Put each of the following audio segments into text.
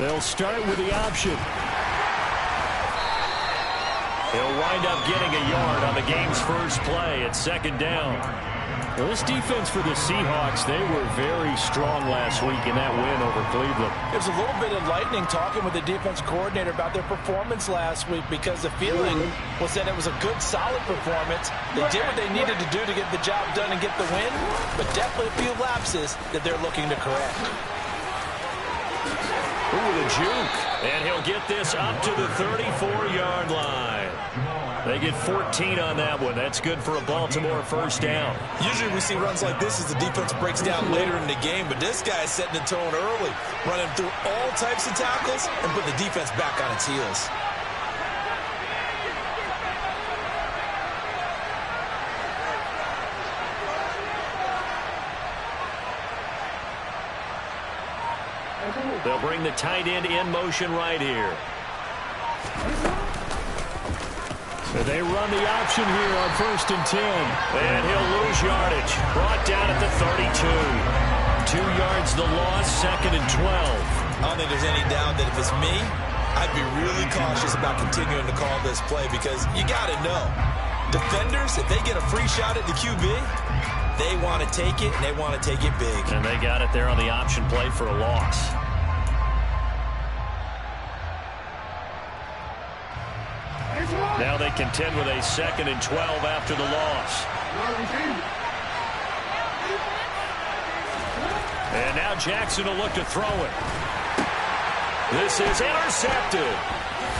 They'll start with the option. He'll wind up getting a yard on the game's first play at second down. Well, this defense for the Seahawks, they were very strong last week in that win over Cleveland. There's a little bit enlightening talking with the defense coordinator about their performance last week because the feeling was that it was a good, solid performance. They did what they needed to do to get the job done and get the win, but definitely a few lapses that they're looking to correct. Ooh, the juke. And he'll get this up to the 34-yard line. They get 14 on that one. That's good for a Baltimore first down. Usually we see runs like this as the defense breaks down later in the game, but this guy is setting the tone early, running through all types of tackles and put the defense back on its heels. They'll bring the tight end in motion right here. They run the option here on 1st and 10. And he'll lose yardage. Brought down at the 32. 2 yards the loss, 2nd and 12. I don't think there's any doubt that if it's me, I'd be really cautious about continuing to call this play because you got to know, defenders, if they get a free shot at the QB, they want to take it, and they want to take it big. And they got it there on the option play for a loss. Now they contend with a 2nd and 12 after the loss. And now Jackson will look to throw it. This is intercepted.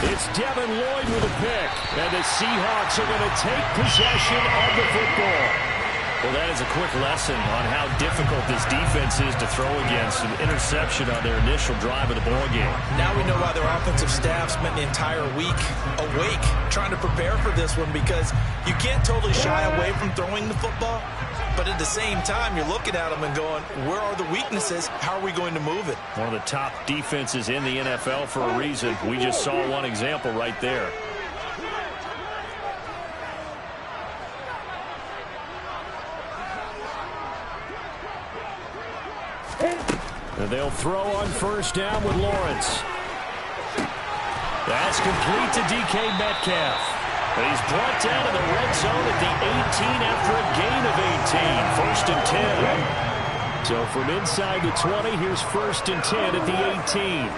It's Devin Lloyd with a pick. And the Seahawks are going to take possession of the football. Well, that is a quick lesson on how difficult this defense is to throw against. An interception on their initial drive of the ballgame. Now we know why their offensive staff spent the entire week awake trying to prepare for this one, because you can't totally shy away from throwing the football, but at the same time you're looking at them and going, where are the weaknesses? How are we going to move it? One of the top defenses in the NFL for a reason. We just saw one example right there. And they'll throw on 1st down with Lawrence. That's complete to DK Metcalf. And he's brought down in the red zone at the 18 after a gain of 18. 1st and 10. So from inside the 20, here's 1st and 10 at the 18.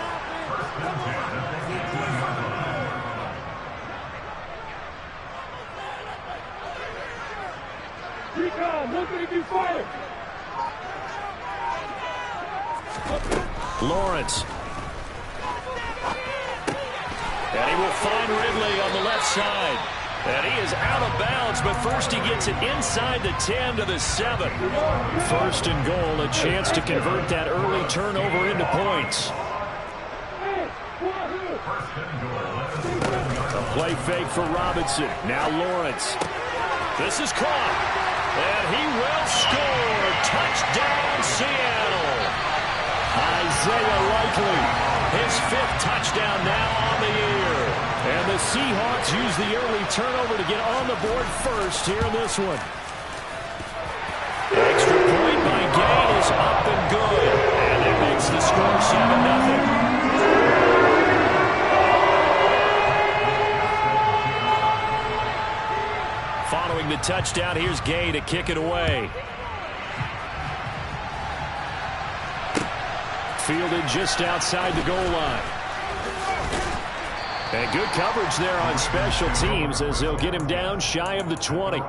Look at you fire. Lawrence. And he will find Ridley on the left side. And he is out of bounds, but first he gets it inside the 10 to the 7. 1st and goal, a chance to convert that early turnover into points. A play fake for Robinson. Now Lawrence. This is caught. And he will score. Touchdown, Seattle. Isaiah Likely, his 5th touchdown now on the year. And the Seahawks use the early turnover to get on the board first here in this one. Extra point by Gay is up and good. And it makes the score 7-0. Following the touchdown, here's Gay to kick it away. Fielded just outside the goal line. And good coverage there on special teams as they'll get him down shy of the 20.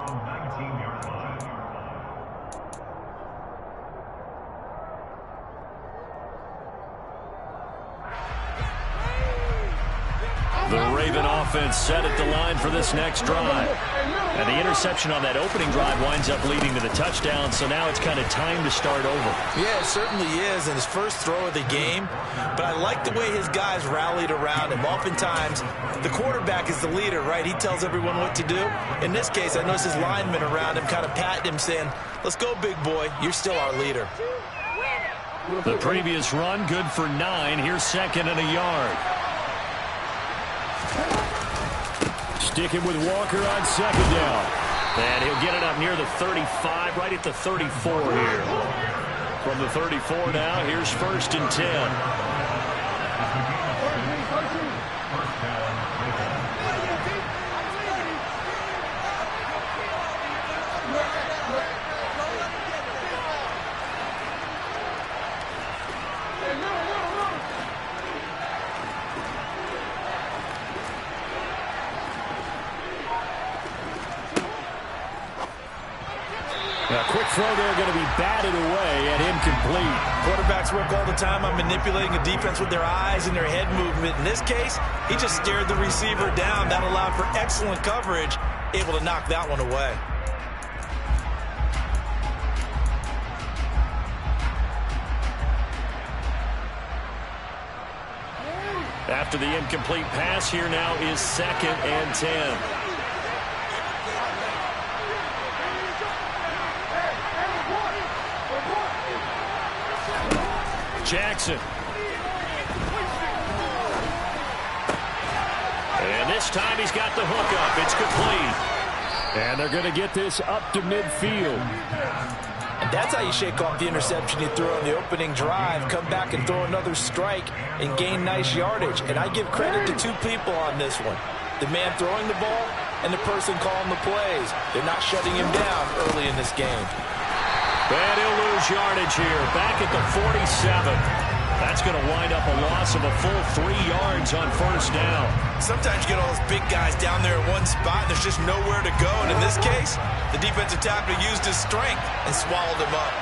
The Raven offense set at the line for this next drive. And the interception on that opening drive winds up leading to the touchdown, so now it's kind of time to start over. Yeah, it certainly is in his first throw of the game, but I like the way his guys rallied around him. Oftentimes, the quarterback is the leader, right? He tells everyone what to do. In this case, I noticed his linemen around him kind of patting him, saying, let's go, big boy. You're still our leader. The previous run, good for 9. Here's 2nd and a yard. Sticking with Walker on 2nd down. And he'll get it up near the 35, right at the 34 here. From the 34 now, here's 1st and 10. A quick throw there going to be batted away and incomplete. Quarterbacks work all the time on manipulating a defense with their eyes and their head movement. In this case, he just stared the receiver down. That allowed for excellent coverage, able to knock that one away. After the incomplete pass, here now is 2nd and 10. Jackson. And this time he's got the hook up. It's complete. And they're going to get this up to midfield. And that's how you shake off the interception you threw on the opening drive. Come back and throw another strike and gain nice yardage. And I give credit to two people on this one. The man throwing the ball and the person calling the plays. They're not shutting him down early in this game. And he'll lose yardage here. Back at the 47. That's going to wind up a loss of a full 3 yards on first down. Sometimes you get all those big guys down there at one spot, and there's just nowhere to go. And in this case, the defensive tackle used his strength and swallowed him up.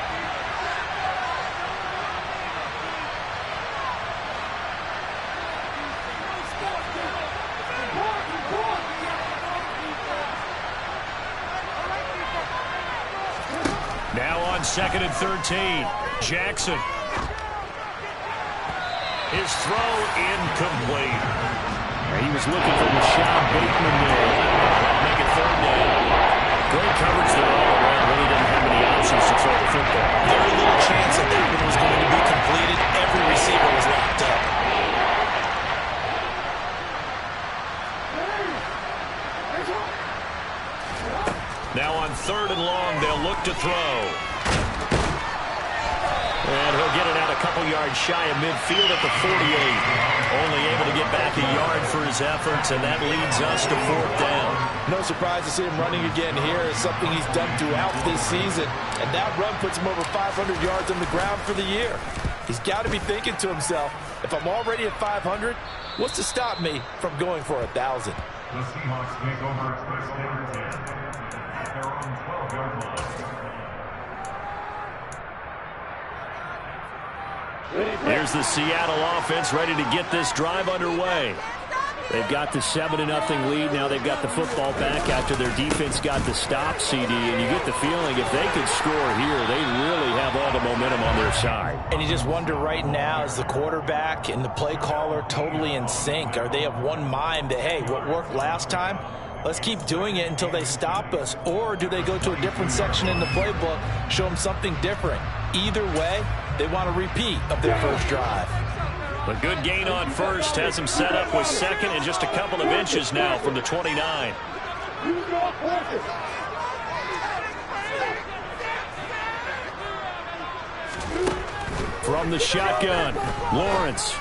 Now on 2nd and 13. Jackson. His throw incomplete. He was looking for Rashad Bateman there. Make it 3rd down. Great coverage there all around. Really didn't have any options to throw the football. Very little chance that that one was going to be completed. Every receiver was locked up. Now on 3rd and long, they'll look to throw. And he'll get it out a couple yards shy of midfield at the 48. Only able to get back a yard for his efforts, and that leads us to 4th down. No surprise to see him running again here. It's something he's done throughout this season. And that run puts him over 500 yards on the ground for the year. He's got to be thinking to himself, if I'm already at 500, what's to stop me from going for 1,000? The Seahawks take over first down 10 at their own 12-yard line. Here's the Seattle offense ready to get this drive underway. They've got the 7-0 lead. Now they've got the football back after their defense got the stop, CD. And you get the feeling if they could score here, they really have all the momentum on their side. And you just wonder right now, is the quarterback and the play caller totally in sync? Are they of one mind that, hey, what worked last time, let's keep doing it until they stop us? Or do they go to a different section in the playbook, show them something different? Either way, they want a repeat of their first drive. A good gain on first has him set up with 2nd and just a couple of inches now from the 29. From the shotgun, Lawrence.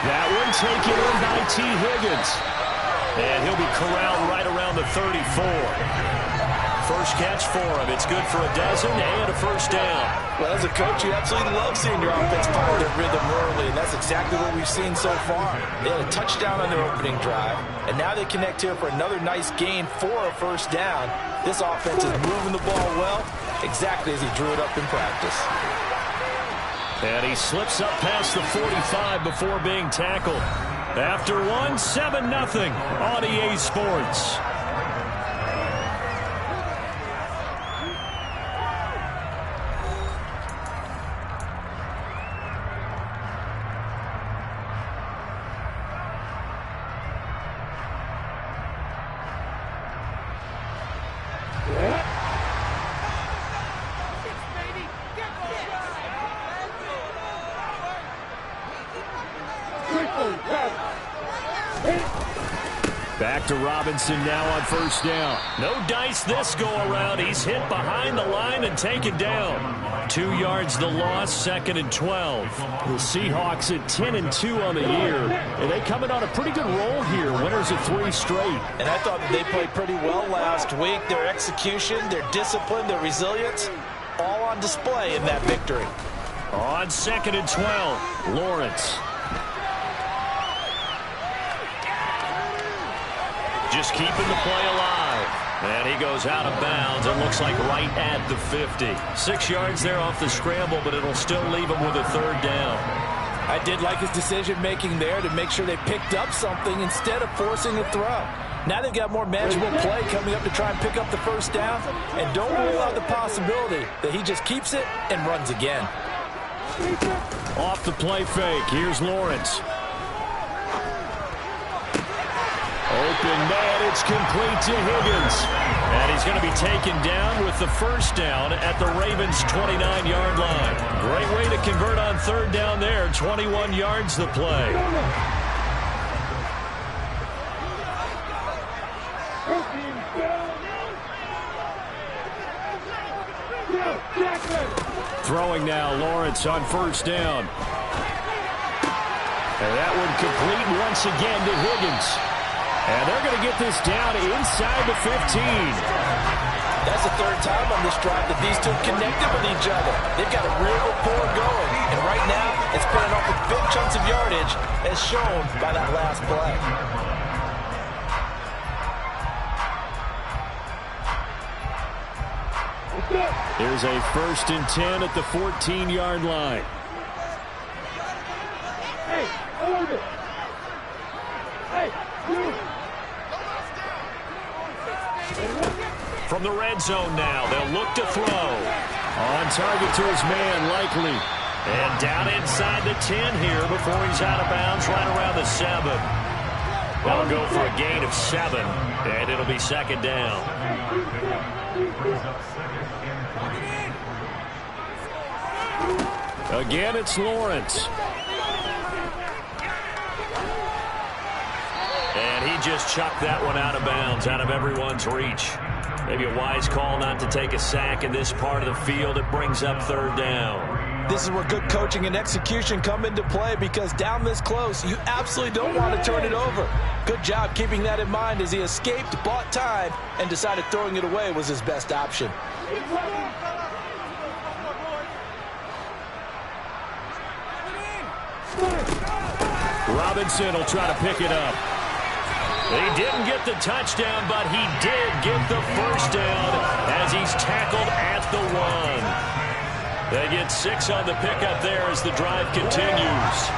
That one taken in by T. Higgins. And he'll be corralled right around the 34. First catch for him. It's good for a dozen and a first down. Well, as a coach, you absolutely love seeing your offense find their rhythm early, and that's exactly what we've seen so far. They had a touchdown on their opening drive, and now they connect here for another nice gain for a first down. This offense is moving the ball well, exactly as he drew it up in practice. And he slips up past the 45 before being tackled. After one, 7-0 on EA Sports. Back to Robinson now on first down. No dice this go around. He's hit behind the line and taken down. 2 yards the loss, 2nd and 12. The Seahawks at 10-2 on the year. And they coming on a pretty good roll here. Winners of 3 straight. And I thought that they played pretty well last week. Their execution, their discipline, their resilience, all on display in that victory. On 2nd and 12, Lawrence. Just keeping the play alive. And he goes out of bounds. It looks like right at the 50. 6 yards there off the scramble, but it'll still leave him with a third down. I did like his decision-making there to make sure they picked up something instead of forcing a throw. Now they've got more manageable play coming up to try and pick up the first down. And don't rule out the possibility that he just keeps it and runs again. Off the play fake. Here's Lawrence. Open man, it's complete to Higgins. And he's going to be taken down with the first down at the Ravens' 29-yard line. Great way to convert on third down there. 21 yards the play. Throwing now, Lawrence on first down. And that one complete once again to Higgins. And they're going to get this down inside the 15. That's the third time on this drive that these two connected with each other. They've got a real rapport going. And right now, it's paying off with big chunks of yardage, as shown by that last play. Here's a 1st and 10 at the 14-yard line. Hey, hold it. Hey, you. From the red zone now, they'll look to throw. On target to his man, Likely. And down inside the 10 here before he's out of bounds right around the 7. They'll go for a gain of 7, and it'll be second down. Again, it's Lawrence. And he just chucked that one out of bounds, out of everyone's reach. Maybe a wise call not to take a sack in this part of the field. It brings up third down. This is where good coaching and execution come into play, because down this close, you absolutely don't want to turn it over. Good job keeping that in mind as he escaped, bought time, and decided throwing it away was his best option. Robinson will try to pick it up. He didn't get the touchdown, but he did get the first down as he's tackled at the 1. They get 6 on the pickup there as the drive continues.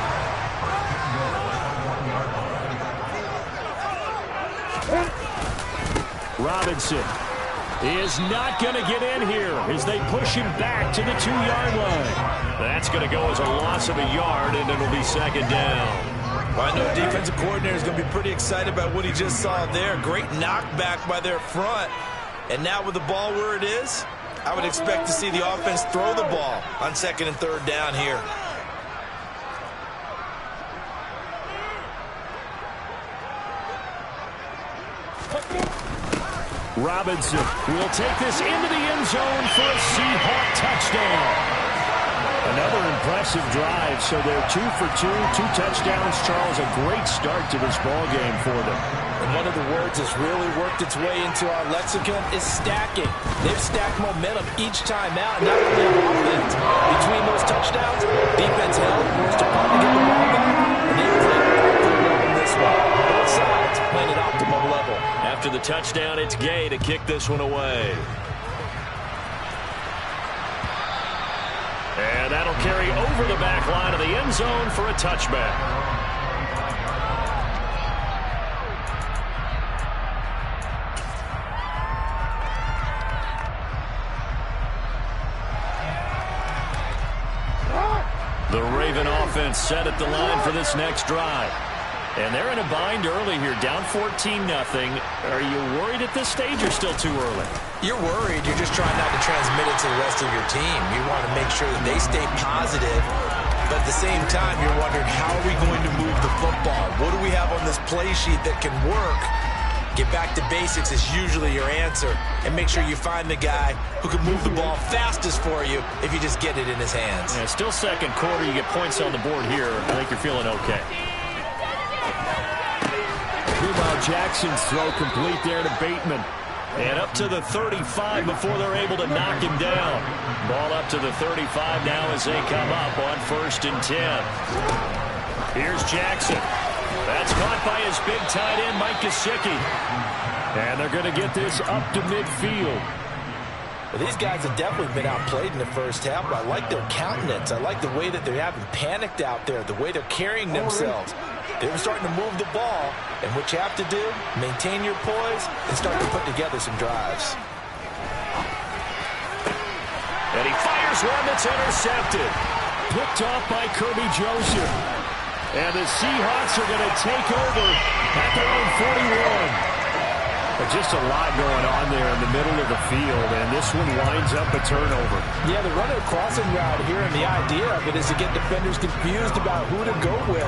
Robinson is not going to get in here as they push him back to the 2-yard line. That's going to go as a loss of a yard, and it'll be second down. Well, I know the defensive coordinator is going to be pretty excited about what he just saw there. Great knockback by their front. And now with the ball where it is, I would expect to see the offense throw the ball on 2nd and 3rd down here. Robinson will take this into the end zone for a Seahawk touchdown. Another impressive drive, so they're 2 for 2, 2 touchdowns. Charles, a great start to this ball game for them. And one of the words that's really worked its way into our lexicon is stacking. They've stacked momentum each time out, not only on offense. Between those touchdowns, defense held, forced a punt to get the ball back, and they played pretty well in this one. Both sides playing at optimum level. After the touchdown, it's Gay to kick this one away. And that'll carry over the back line of the end zone for a touchback. The Raven offense set at the line for this next drive. And they're in a bind early here, down 14-0. Are you worried at this stage or still too early? You're worried. You're just trying not to transmit it to the rest of your team. You want to make sure that they stay positive. But at the same time, you're wondering, how are we going to move the football? What do we have on this play sheet that can work? Get back to basics is usually your answer. And make sure you find the guy who can move the ball fastest for you if you just get it in his hands. Yeah, still second quarter. You get points on the board here. I think you're feeling okay. Meanwhile, Jackson's throw complete there to Bateman. And up to the 35 before they're able to knock him down. Ball up to the 35 now as they come up on 1st and 10. Here's Jackson. That's caught by his big tight end, Mike Gesicki. And they're going to get this up to midfield. Well, these guys have definitely been outplayed in the first half, but I like their countenance. I like the way that they're having panicked out there, the way they're carrying themselves. They're starting to move the ball, and what you have to do, maintain your poise and start to put together some drives. And he fires one that's intercepted. Picked off by Kirby Joseph. And the Seahawks are going to take over at their own 41. Just a lot going on there in the middle of the field, and this one winds up a turnover. Yeah, they're running a crossing route here, and the idea of it is to get defenders confused about who to go with.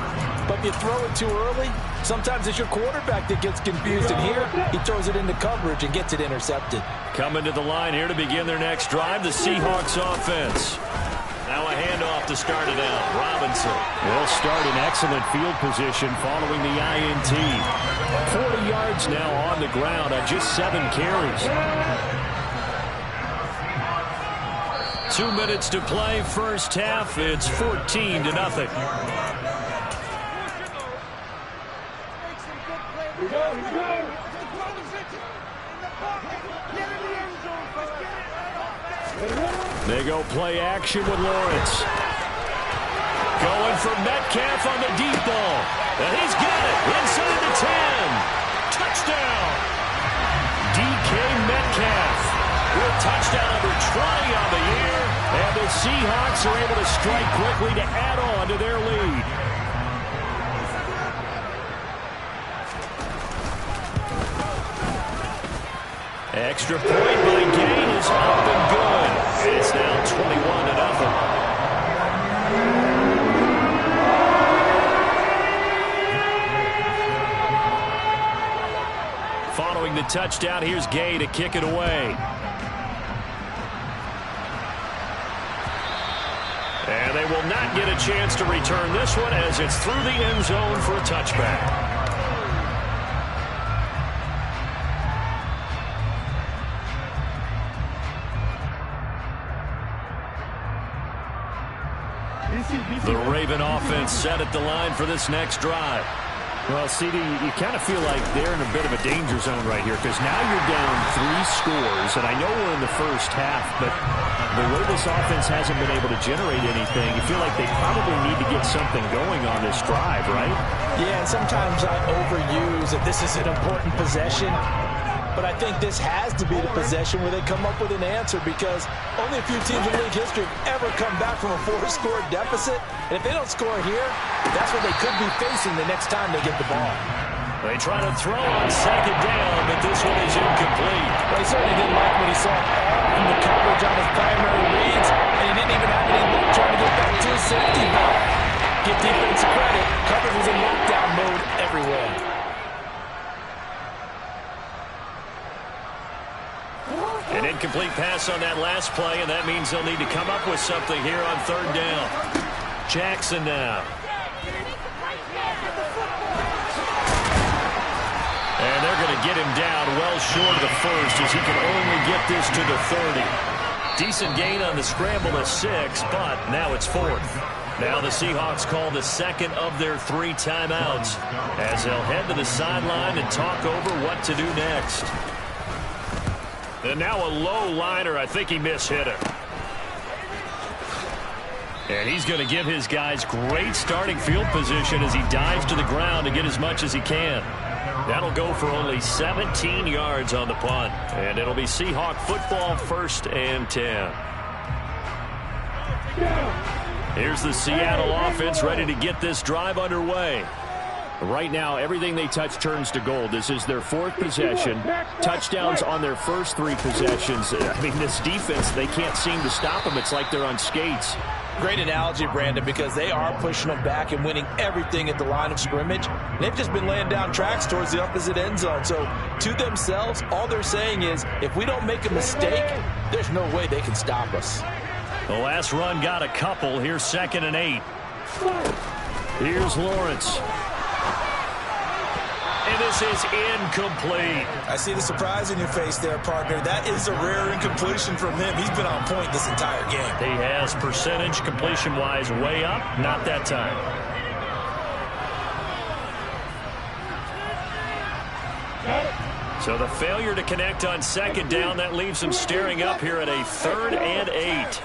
But if you throw it too early, sometimes it's your quarterback that gets confused, and here he throws it into coverage and gets it intercepted. Coming to the line here to begin their next drive, the Seahawks offense. Now a handoff to start it out. Robinson. They'll start in excellent field position following the INT. 40 yards now on the ground on just 7 carries. 2 minutes to play. First half. It's 14-0. They go play action with Lawrence. Going for Metcalf on the deep ball. And he's got it inside the 10. Touchdown. DK Metcalf with touchdown number 20 on the year. And the Seahawks are able to strike quickly to add on to their lead. Extra point by Gain is up and good. It's now 21-0. Following the touchdown, here's Gay to kick it away. And they will not get a chance to return this one as it's through the end zone for a touchback. The Raven offense set at the line for this next drive. Well, CD, you kind of feel like they're in a bit of a danger zone right here because now you're down 3 scores, and I know we're in the first half, but the way this offense hasn't been able to generate anything, you feel like they probably need to get something going on this drive, right? Yeah, and sometimes I overuse that this is an important possession. But I think this has to be the possession where they come up with an answer because only a few teams in league history have ever come back from a 4-score deficit. And if they don't score here, that's what they could be facing the next time they get the ball. They try to throw on second down, but this one is incomplete. Well, he certainly didn't like what he saw from the coverage on his primary reads, and he didn't even have any luck trying to get back to his safety ball. Give defense credit. Coverage was in lockdown mode everywhere. An incomplete pass on that last play, and that means they'll need to come up with something here on third down. Jackson now. And they're going to get him down well short of the first as he can only get this to the 30. Decent gain on the scramble at 6, but now it's 4th. Now the Seahawks call the second of their 3 timeouts as they'll head to the sideline and talk over what to do next. And now a low liner. I think he mishit it. And he's going to give his guys great starting field position as he dives to the ground to get as much as he can. That'll go for only 17 yards on the punt. And it'll be Seahawk football 1st and 10. Here's the Seattle offense ready to get this drive underway. Right now, everything they touch turns to gold. This is their 4th possession. Touchdowns on their first 3 possessions. I mean, this defense, they can't seem to stop them. It's like they're on skates. Great analogy, Brandon, because they are pushing them back and winning everything at the line of scrimmage. They've just been laying down tracks towards the opposite end zone. So, to themselves, all they're saying is, if we don't make a mistake, there's no way they can stop us. The last run got a couple. Here's 2nd and 8. Here's Lawrence. And this is incomplete. I see the surprise in your face there, partner. That is a rare incompletion from him. He's been on point this entire game. He has percentage completion-wise way up. Not that time. So the failure to connect on second down, that leaves them staring up here at a 3rd and 8.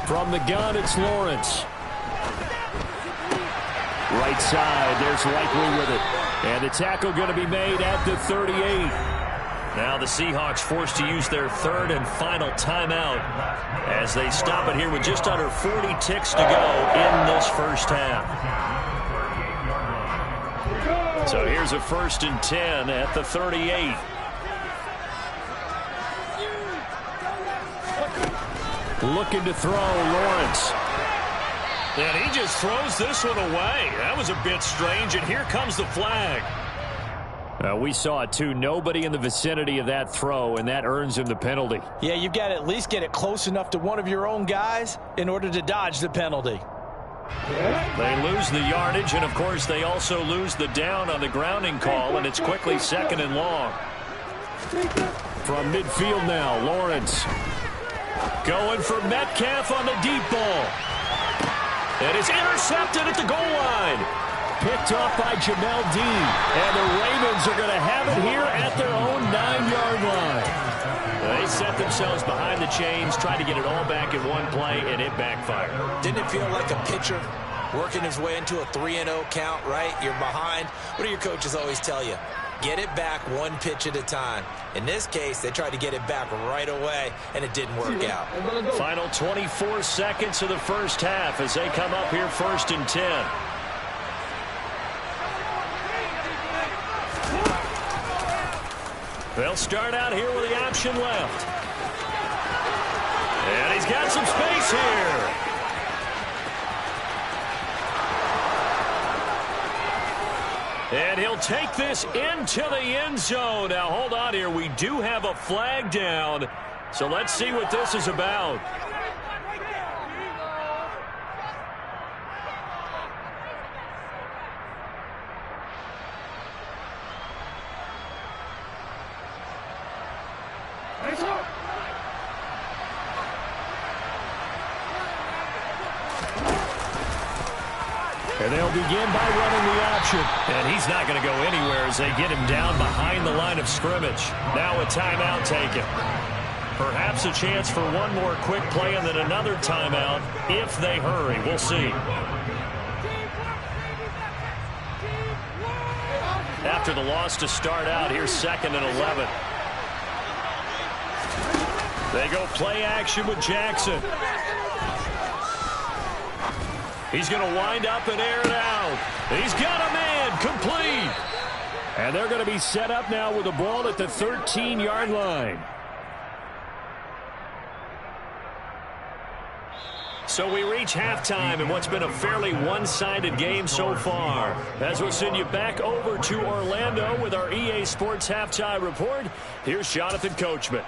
From the gun, it's Lawrence. Right side, there's Likely with it. And the tackle going to be made at the 38. Now the Seahawks forced to use their 3rd and final timeout as they stop it here with just under 40 ticks to go in this first half. So here's a 1st and 10 at the 38. Looking to throw, Lawrence. And he just throws this one away. That was a bit strange, and here comes the flag. We saw it, too. Nobody in the vicinity of that throw, and that earns him the penalty. Yeah, you've got to at least get it close enough to one of your own guys in order to dodge the penalty. They lose the yardage, and, of course, they also lose the down on the grounding call, and it's quickly 2nd and long. From midfield now, Lawrence. Going for Metcalf on the deep ball. And it's intercepted at the goal line. Picked off by Jamel Dean. And the Ravens are going to have it here at their own 9-yard line. They set themselves behind the chains, tried to get it all back in one play, and it backfired. Didn't it feel like a pitcher working his way into a 3-0 count, right? You're behind. What do your coaches always tell you? Get it back one pitch at a time. In this case, they tried to get it back right away, and it didn't work out. Final 24 seconds of the first half as they come up here 1st and 10. They'll start out here with the option left. And he's got some space here. And he'll take this into the end zone. Now, hold on here. We do have a flag down. So let's see what this is about. And they'll begin by running the option. And he's not going to go anywhere as they get him down behind the line of scrimmage. Now a timeout taken. Perhaps a chance for one more quick play and then another timeout if they hurry. We'll see. After the loss to start out, here's 2nd and 11. They go play action with Jackson. He's going to wind up and air it out. He's got a man, complete. And they're going to be set up now with the ball at the 13-yard line. So we reach halftime in what's been a fairly one-sided game so far. As we'll send you back over to Orlando with our EA Sports Halftime Report, here's Jonathan Coachman.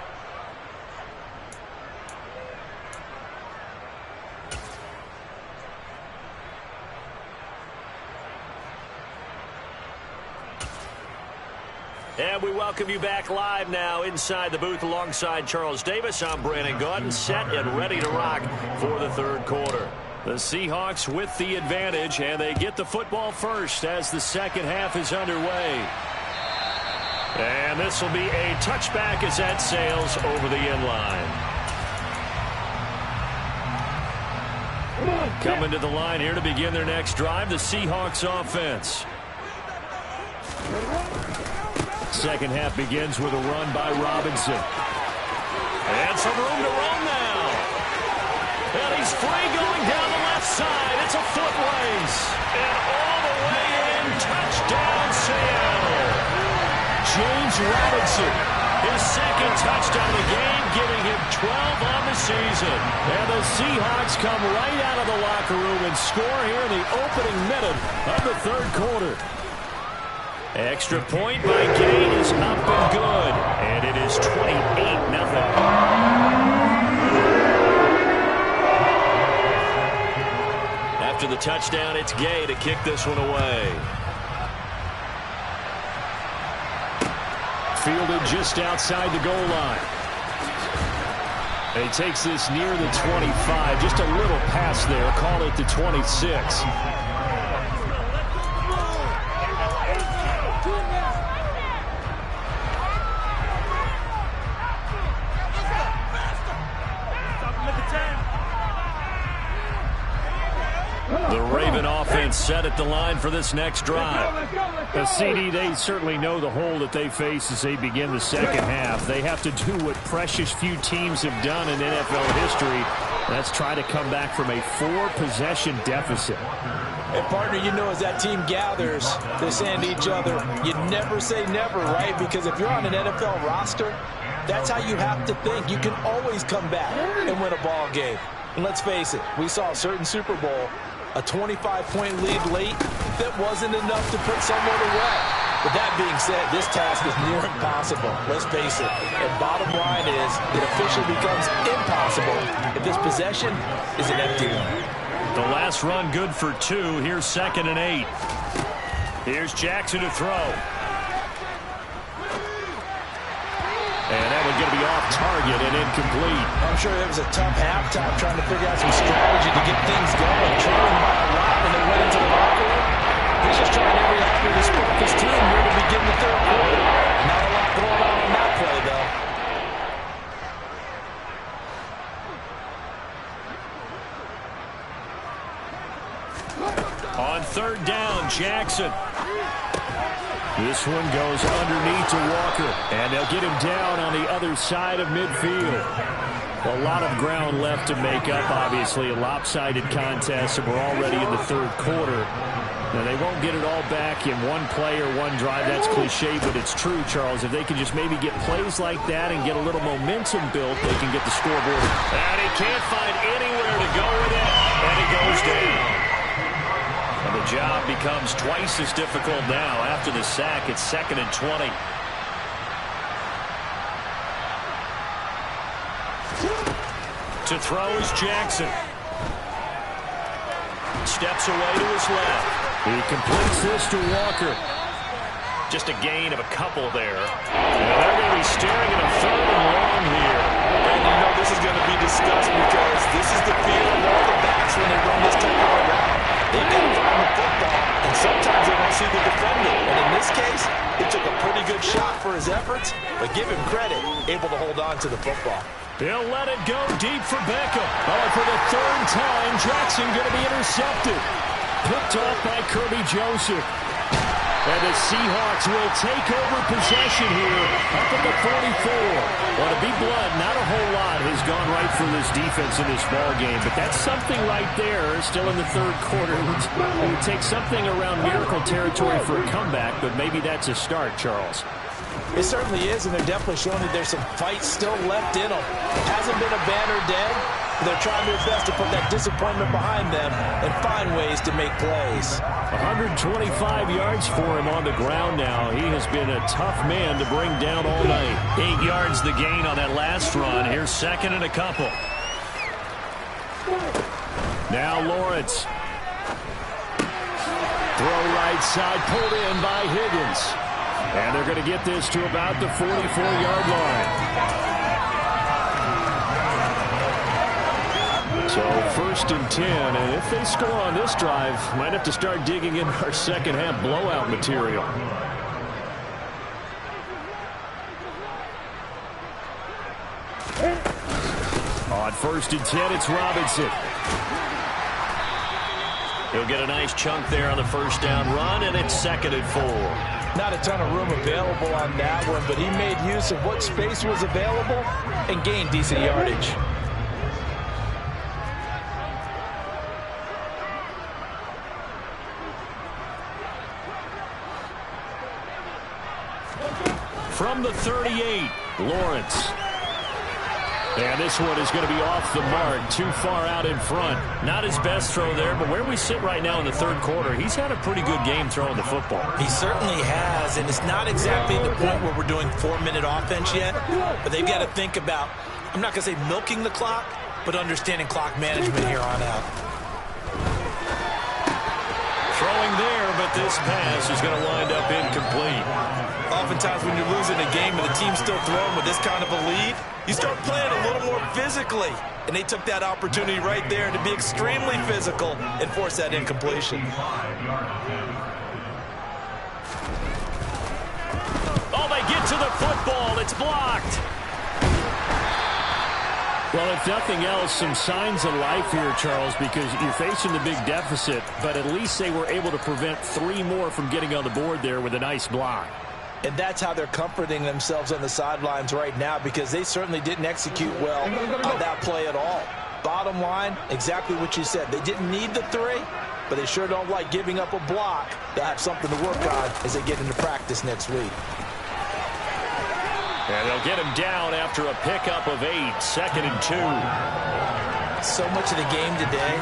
And we welcome you back live now inside the booth alongside Charles Davis. I'm Brandon Gaudin, set and ready to rock for the 3rd quarter. The Seahawks with the advantage, and they get the football first as the 2nd half is underway. And this will be a touchback as that sails over the end line. Coming to the line here to begin their next drive, the Seahawks offense. Second half begins with a run by Robinson. And some room to run now. And he's free going down the left side. It's a foot race. And all the way in, touchdown Seattle. James Robinson. His 2nd touchdown of the game, giving him 12 on the season. And the Seahawks come right out of the locker room and score here in the opening minute of the 3rd quarter. Extra point by Gay is up and good. And it is 28-0. After the touchdown, it's Gay to kick this one away. Fielded just outside the goal line. He takes this near the 25. Just a little pass there. Call it the 26. The Raven offense set at the line for this next drive. CD, they certainly know the hole that they face as they begin the second half. They have to do what precious few teams have done in NFL history. That's try to come back from a 4-possession deficit. And, partner, you know, as that team gathers, they're saying to each other, you never say never, right? Because if you're on an NFL roster, that's how you have to think. You can always come back and win a ball game. And let's face it, we saw a certain Super Bowl, a 25-point lead late, that wasn't enough to put someone away. But that being said, this task is near impossible. Let's face it. And bottom line is, it officially becomes impossible if this possession is an empty one. The last run good for 2. Here's 2nd and 8. Here's Jackson to throw. And that one's going to be off target and incomplete. I'm sure it was a tough halftime trying to figure out some strategy to get things going. Trailing by a lot when they went into the locker room. He's just trying every avenue to spark his team here to begin the third quarter. Not a lot going on that play, though. On 3rd down, Jackson. This one goes underneath to Walker, and they'll get him down on the other side of midfield. A lot of ground left to make up, obviously. A lopsided contest, and we're already in the third quarter. Now, they won't get it all back in one play or one drive. That's cliche, but it's true, Charles. If they can just maybe get plays like that and get a little momentum built, they can get the scoreboard. And he can't find anywhere to go with it, and he goes down. And the job becomes twice as difficult now. After the sack, it's 2nd and 20. To throw is Jackson. Steps away to his left. He completes this to Walker. Just a gain of a couple there. And they're going to be staring at a 3rd and long here. And you know this is going to be discussed because this is the fear of all the backs when they run this type of a route. They've got to find the football, and sometimes they don't see the defender. And in this case, he took a pretty good shot for his efforts, but give him credit, able to hold on to the football. He'll let it go deep for Beckham. Oh, for the 3rd time, Jackson going to be intercepted. Picked off by Kirby Joseph. And the Seahawks will take over possession here up at the 44. Well, to be blunt, not a whole lot has gone right for this defense in this ball game, but that's something right there. Still in the third quarter. It would take something around miracle territory for a comeback, but maybe that's a start, Charles. It certainly is, and they're definitely showing that there's some fight still left in them. Hasn't been a banner day. They're trying their best to put that disappointment behind them and find ways to make plays. 125 yards for him on the ground now. He has been a tough man to bring down all night. 8 yards the gain on that last run. Here's 2nd and a couple. Now Lawrence. Throw right side, pulled in by Higgins. And they're going to get this to about the 44-yard line. So 1st and 10, and if they score on this drive, might have to start digging in our second half blowout material. On 1st and 10, it's Robinson. He'll get a nice chunk there on the 1st down run, and it's 2nd and 4. Not a ton of room available on that one, but he made use of what space was available and gained decent yardage. From the 38, Lawrence. And this one is going to be off the mark, too far out in front. Not his best throw there, but where we sit right now in the third quarter, he's had a pretty good game throwing the football. He certainly has, and it's not exactly the point where we're doing 4-minute offense yet, but they've got to think about, I'm not going to say milking the clock, but understanding clock management here on out. Throwing there, but this pass is going to wind up incomplete. Off Oftentimes when you're losing a game and the team's still throwing with this kind of a lead, you start playing a little more physically. And they took that opportunity right there to be extremely physical and force that incompletion. Oh, they get to the football. It's blocked. Well, if nothing else, some signs of life here, Charles, because you're facing the big deficit, but at least they were able to prevent 3 more from getting on the board there with a nice block. And that's how they're comforting themselves on the sidelines right now, because they certainly didn't execute well on that play at all. Bottom line, exactly what you said. They didn't need the 3, but they sure don't like giving up a block. They'll have something to work on as they get into practice next week. And they'll get him down after a pickup of 8, 2nd and 2. So much of the game today,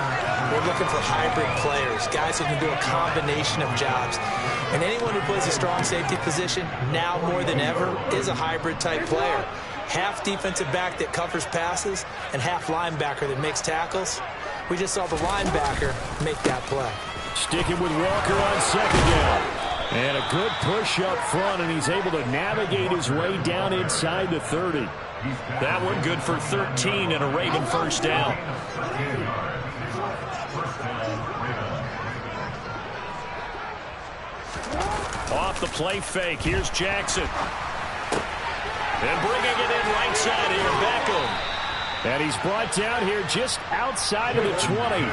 we're looking for hybrid players, guys who can do a combination of jobs. And anyone who plays a strong safety position, now more than ever, is a hybrid type player. Half defensive back that covers passes and half linebacker that makes tackles. We just saw the linebacker make that play. Sticking with Walker on 2nd down. And a good push up front, and he's able to navigate his way down inside the 30. That one good for 13 and a Raven first down. Off the play fake, here's Jackson. And bringing it in right side here, Beckham. And he's brought down here just outside of the 20.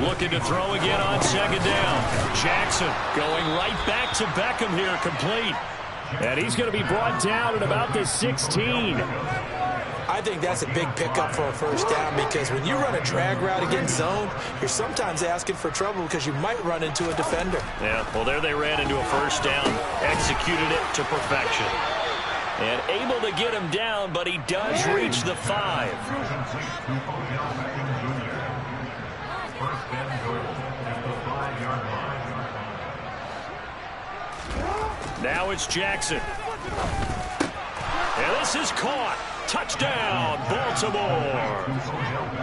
Looking to throw again on 2nd down. Jackson going right back to Beckham here, complete. And he's going to be brought down at about the 16. I think that's a big pickup for a first down, because when you run a drag route against zone, you're sometimes asking for trouble because you might run into a defender. Yeah, well, there they ran into a first down, executed it to perfection. And able to get him down, but he does reach the 5. Now it's Jackson. And this is caught. Touchdown, Baltimore.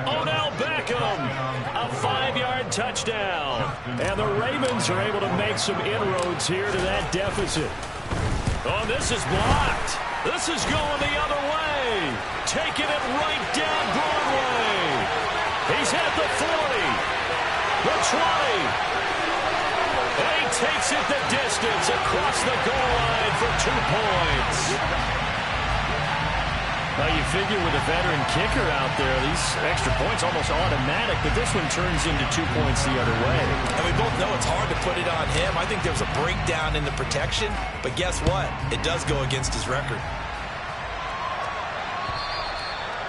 Odell Beckham, a 5-yard touchdown. And the Ravens are able to make some inroads here to that deficit. Oh, this is blocked. This is going the other way. Taking it right down Broadway. He's at the 40, the 20. And he takes it the distance across the goal line for 2 points. Well, you figure with a veteran kicker out there, these extra points almost automatic, but this one turns into 2 points the other way. And we both know it's hard to put it on him. I think there was a breakdown in the protection, but guess what? It does go against his record.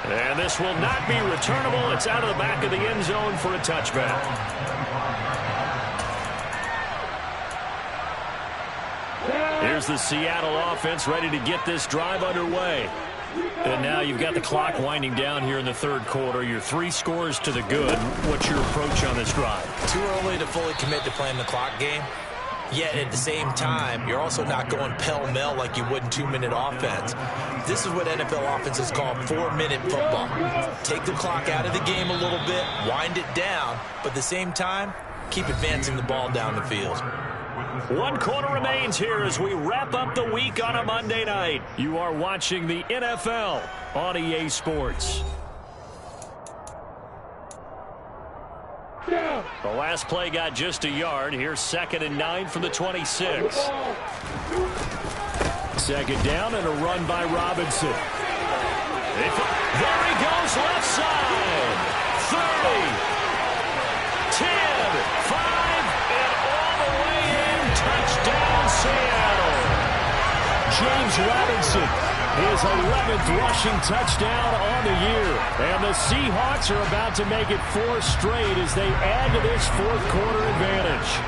And this will not be returnable. It's out of the back of the end zone for a touchback. Here's the Seattle offense ready to get this drive underway. And now you've got the clock winding down here in the 3rd quarter. You're 3 scores to the good. What's your approach on this drive? Too early to fully commit to playing the clock game. Yet at the same time, you're also not going pell-mell like you would in 2-minute offense. This is what NFL offenses call 4-minute football. Take the clock out of the game a little bit, wind it down, but at the same time, keep advancing the ball down the field. 1 quarter remains here as we wrap up the week on a Monday night. You are watching the NFL on EA Sports. The last play got just a yard. Here's 2nd and 9 from the 26. 2nd down and a run by Robinson. There he goes, left side. 30, 10, 5, and all the way in. Touchdown, Seattle. James Robinson, his 11th rushing touchdown on the year. And the Seahawks are about to make it 4 straight as they add to this 4th quarter advantage.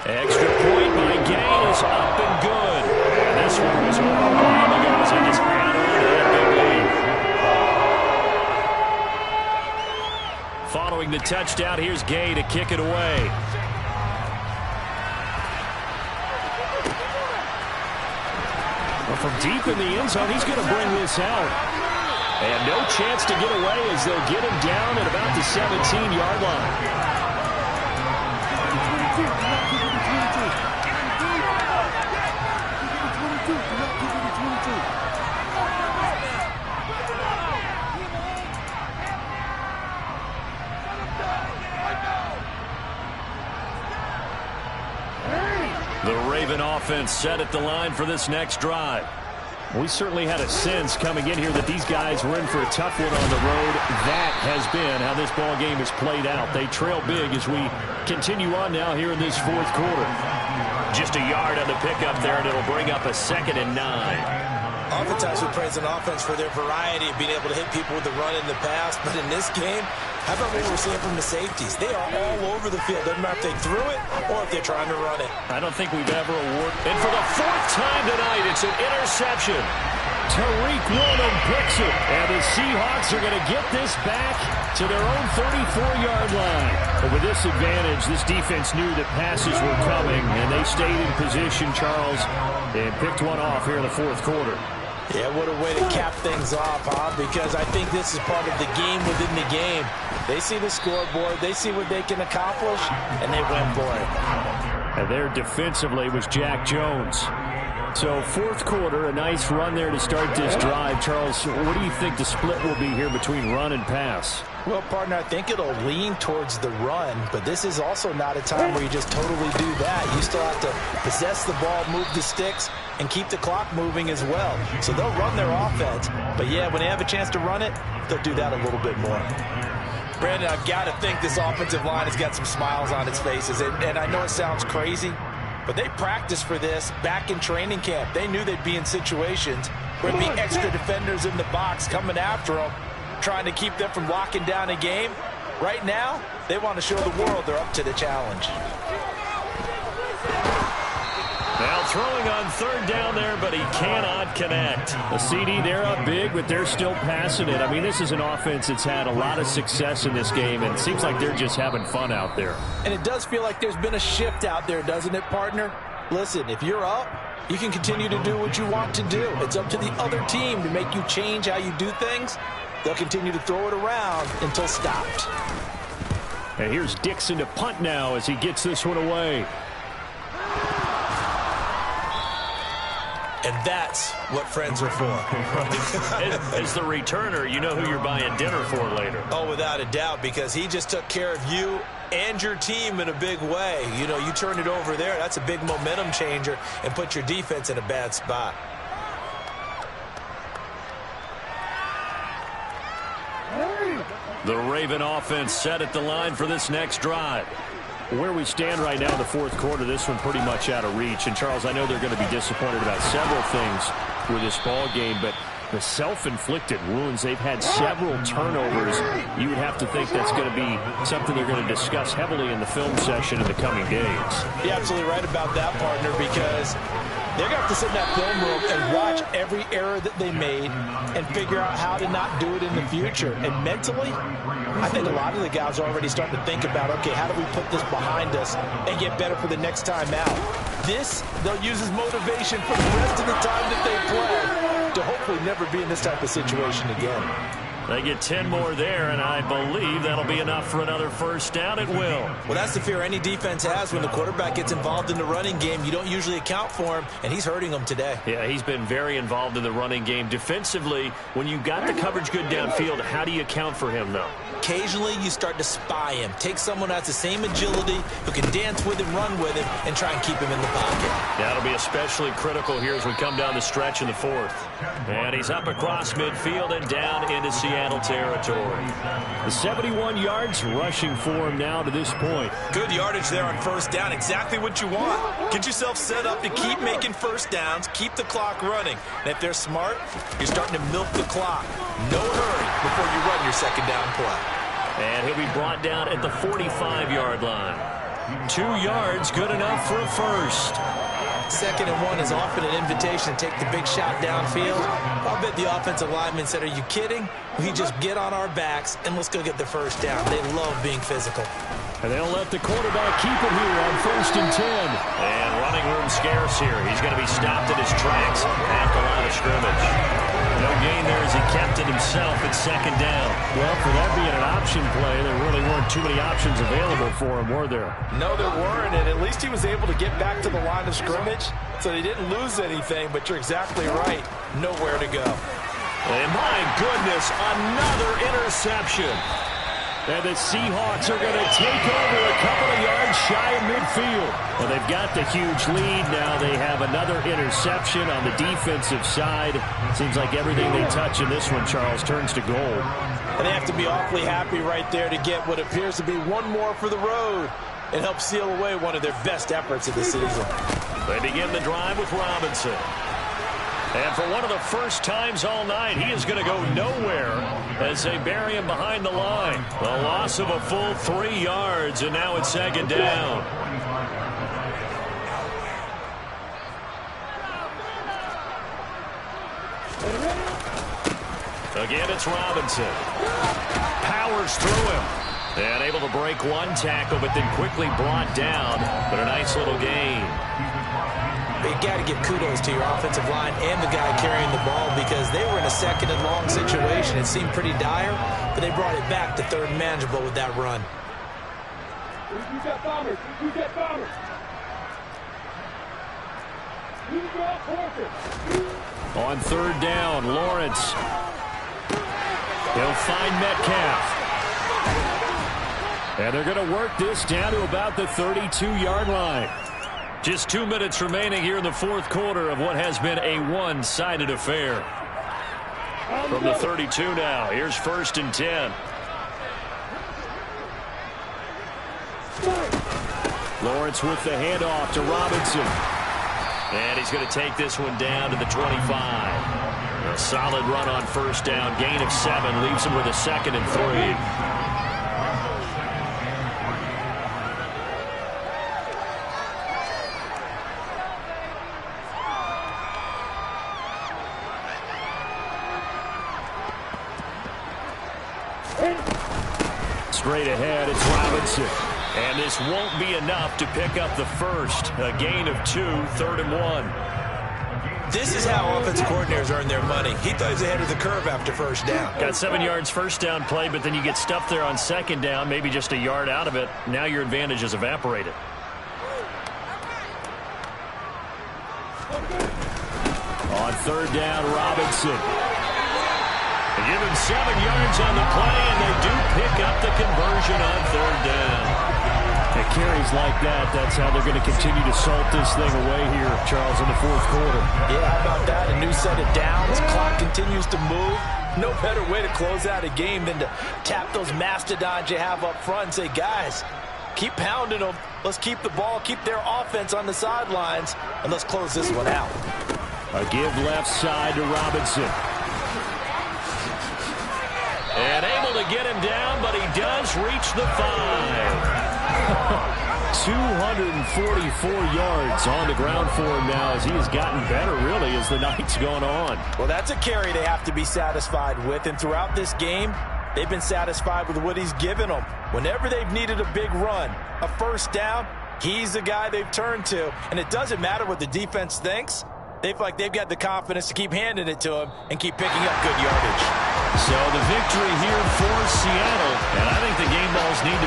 Extra point by Gay is up and good. And this one was a long time ago as they just ran over that big lead. Following the touchdown, here's Gay to kick it away. Well, from deep in the end zone, he's going to bring this out. And no chance to get away as they'll get him down at about the 17-yard line. The Raven offense set at the line for this next drive. We certainly had a sense coming in here that these guys were in for a tough one on the road. That has been how this ball game has played out. They trail big as we continue on now here in this fourth quarter. Just a yard on the pickup there, and it'll bring up a 2nd and 9. Oftentimes we praise an offense for their variety of being able to hit people with the run in the past, but in this game, how about what we're seeing from the safeties? They are all over the field. Doesn't matter if they threw it or if they're trying to run it. I don't think we've ever awarded. And for the 4th time tonight, it's an interception. Tariq Woolen picks it, and the Seahawks are going to get this back to their own 34-yard line. But with this advantage, this defense knew that passes were coming, and they stayed in position, Charles, and picked one off here in the fourth quarter. Yeah, what a way to cap things off, huh? Because I think this is part of the game within the game. They see the scoreboard, they see what they can accomplish, and they went for it. And there defensively was Jack Jones. So fourth quarter, a nice run there to start this drive. Charles, what do you think the split will be here between run and pass? Well, partner, I think it'll lean towards the run, but this is also not a time where you just totally do that. You still have to possess the ball, move the sticks, and keep the clock moving as well. So they'll run their offense, but yeah, when they have a chance to run it, they'll do that a little bit more. Brandon, I've got to think this offensive line has got some smiles on its faces, and I know it sounds crazy, but they practiced for this back in training camp. They knew they'd be in situations where there'd be extra defenders in the box coming after them, trying to keep them from locking down a game. Right now, they want to show the world they're up to the challenge. Now throwing on 3rd down there, but he cannot connect. A CD, they're up big, but they're still passing it. I mean, this is an offense that's had a lot of success in this game, and it seems like they're just having fun out there. And it does feel like there's been a shift out there, doesn't it, partner? Listen, if you're up, you can continue to do what you want to do. It's up to the other team to make you change how you do things. They'll continue to throw it around until stopped. And here's Dixon to punt now as he gets this one away. And that's what friends are for. As the returner, you know who you're buying dinner for later. Oh, without a doubt, because he just took care of you and your team in a big way. You know, you turn it over there, that's a big momentum changer and put your defense in a bad spot. The Raven offense set at the line for this next drive. Where we stand right now in the fourth quarter, this one pretty much out of reach. And, Charles, I know they're going to be disappointed about several things with this ball game, but the self-inflicted wounds, they've had several turnovers. You would have to think that's going to be something they're going to discuss heavily in the film session in the coming days. You're absolutely right about that, partner, because they're going to have to sit in that film room and watch every error that they made and figure out how to not do it in the future. And mentally, I think a lot of the guys are already starting to think about, okay, how do we put this behind us and get better for the next time out? This, they'll use as motivation for the rest of the time that they play to hopefully never be in this type of situation again. They get 10 more there, and I believe that'll be enough for another first down. It will. Well, that's the fear any defense has when the quarterback gets involved in the running game. You don't usually account for him, and he's hurting them today. Yeah, he's been very involved in the running game. Defensively, when you got the coverage good downfield, how do you account for him, though? Occasionally, you start to spy him. Take someone who has the same agility, who can dance with him, run with him, and try and keep him in the pocket. That'll be especially critical here as we come down the stretch in the fourth. And he's up across midfield and down into Seattle territory. The 71 yards rushing for him now to this point. Good yardage there on first down. Exactly what you want. Get yourself set up to keep making first downs, keep the clock running. And if they're smart, you're starting to milk the clock. No hurry before you run your second down play. And he'll be brought down at the 45-yard line. 2 yards, good enough for a first. 2nd and 1 is often an invitation to take the big shot downfield. I'll bet the offensive lineman said, are you kidding? We just get on our backs and let's go get the first down. They love being physical. And they'll let the quarterback keep it here on 1st and 10. And running room scarce here. He's going to be stopped in his tracks at the line of scrimmage. No gain there as he kept it himself at 2nd down. Well, for that being an option play, there really weren't too many options available for him, were there? No, there weren't, and at least he was able to get back to the line of scrimmage, so he didn't lose anything, but you're exactly right. Nowhere to go. And my goodness, another interception. And the Seahawks are going to take over a couple of yards shy of midfield. Well, they've got the huge lead. Now they have another interception on the defensive side. Seems like everything they touch in this one, Charles, turns to gold. And they have to be awfully happy right there to get what appears to be one more for the road. It helps seal away one of their best efforts of the season. They begin the drive with Robinson. And for one of the first times all night, he is going to go nowhere as they bury him behind the line. A loss of a full 3 yards, and now it's 2nd down. Again, it's Robinson. Powers through him. And able to break one tackle, but then quickly brought down. But a nice little gain. You got to give kudos to your offensive line and the guy carrying the ball because they were in a 2nd and long situation. It seemed pretty dire, but they brought it back to 3rd and manageable with that run. You got bombers. You got bombers. You got horses. On 3rd down, Lawrence. He'll find Metcalf. And they're going to work this down to about the 32-yard line. Just 2 minutes remaining here in the 4th quarter of what has been a one-sided affair. From the 32 now, here's 1st and 10. Lawrence with the handoff to Robinson. And he's going to take this one down to the 25. A solid run on 1st down. Gain of 7 leaves him with a 2nd and 3. Straight ahead, it's Robinson. And this won't be enough to pick up the first. A gain of 2, 3rd and 1. This is how offensive coordinators earn their money. He thought he was ahead of the curve after 1st down. Got 7 yards 1st down play, but then you get stuffed there on 2nd down, maybe just a yard out of it. Now your advantage is evaporated. On 3rd down, Robinson. They give him 7 yards on the play, and they do pick up the conversion on 3rd down. It carries like that. That's how they're going to continue to salt this thing away here, Charles, in the 4th quarter. Yeah, how about that? A new set of downs. Clock continues to move. No better way to close out a game than to tap those mastodons you have up front and say, guys, keep pounding them. Let's keep the ball, keep their offense on the sidelines, and let's close this one out. A give left side to Robinson. And able to get him down, but he does reach the 5. 244 yards on the ground for him now as he has gotten better, really, as the night's gone on. Well, that's a carry they have to be satisfied with, and throughout this game, they've been satisfied with what he's given them. Whenever they've needed a big run, a 1st down, he's the guy they've turned to, and it doesn't matter what the defense thinks. They feel like they've got the confidence to keep handing it to him and keep picking up good yardage. So the victory here for Seattle, and I think the game balls need to be